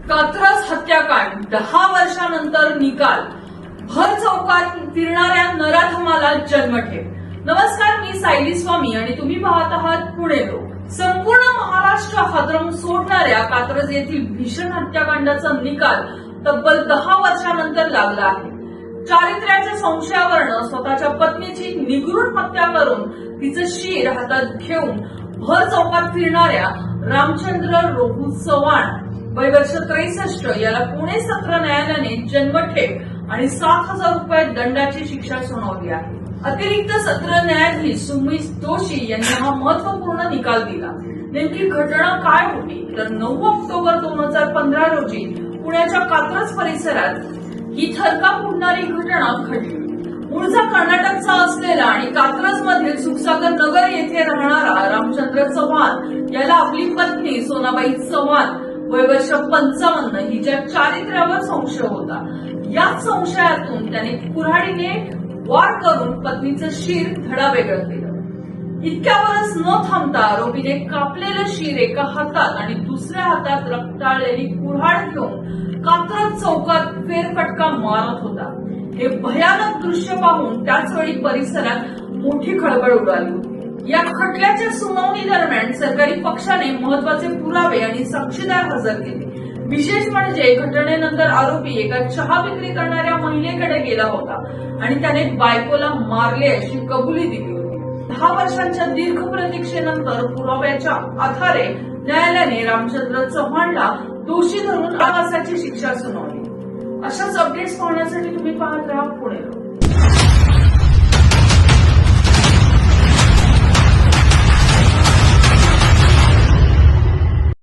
कात्रज हत्याकांड 10 वर्षानंतर निकाल, भर चौकात फिरणाऱ्या नराधमाला जन्मठेप। नमस्कार, मी सायली स्वामी आणि तुम्ही पाहत आहात पुणे लोक। संपूर्ण महाराष्ट्र हादरवून सोडणाऱ्या कात्रज येथील भीषण हत्याकांडाचा निकाल तब्बल 10 वर्षानंतर लागला आहे। चारित्र्याच्या संशयावरून स्वतःच्या पत्नीची निगृढ हत्या करून तिचं शीर हातात घेऊन भर चौकात फिरणाऱ्या रामचंद्र रोहू चव्हाण वय वर्ष 63 याला पुणे सत्र न्यायालयाने जन्मठेप आणि 7,000 रुपये दंडाची शिक्षा सुनावली आहे। अतिरिक्त सत्र न्यायाधीश सुमित जोशी यांनी हा महत्वपूर्ण निकाल दिला। नेमकी घटना काय होती तर 9 ऑक्टोबर 2015 रोजी पुण्याच्या कात्रज परिसरात ही थरकाप उडणारी घटना घडली। मूळचा कर्नाटकचा असलेला आणि कात्रज मधील सुखसागर नगर येथे राहणारा रामचंद्र चव्हाण याला आपली पत्नी सोनाबाई चव्हाण वय वर्ष 55 हिच्या चारित्र्यावर संशय होता। याच संशयातून त्याने कुऱ्हाडीने वार करून पत्नीचं शीर धडावेगळं केलं। इतक्यावरच न थांबता आरोपीने कापलेलं शीर एका हातात आणि दुसऱ्या हातात रक्ताळलेली कुऱ्हाड घेऊन कात्रज चौकात फेरफटका मारत होता। हे भयानक दृश्य पाहून त्याचवेळी परिसरात मोठी खळबळ उडाली होती। या खटल्याच्या सुनावणी दरम्यान सरकारी पक्षाने महत्वाचे पुरावे आणि साक्षीदार हजर केले। विशेष म्हणजे घटनेनंतर आरोपी एका चहा विक्री करणाऱ्या महिलेकडे गेला होता आणि त्याने बायकोला मारले अशी कबुली दिली होती। 10 वर्षांच्या दीर्घ प्रतीक्षेनंतर पुराव्याच्या आधारे न्यायालयाने रामचंद्र चव्हाणला दोषी धरून 8 वर्षाची शिक्षा सुनावली। अशाच अपडेट्स पाहण्यासाठी तुम्ही पाहत राहा पुणे लोक।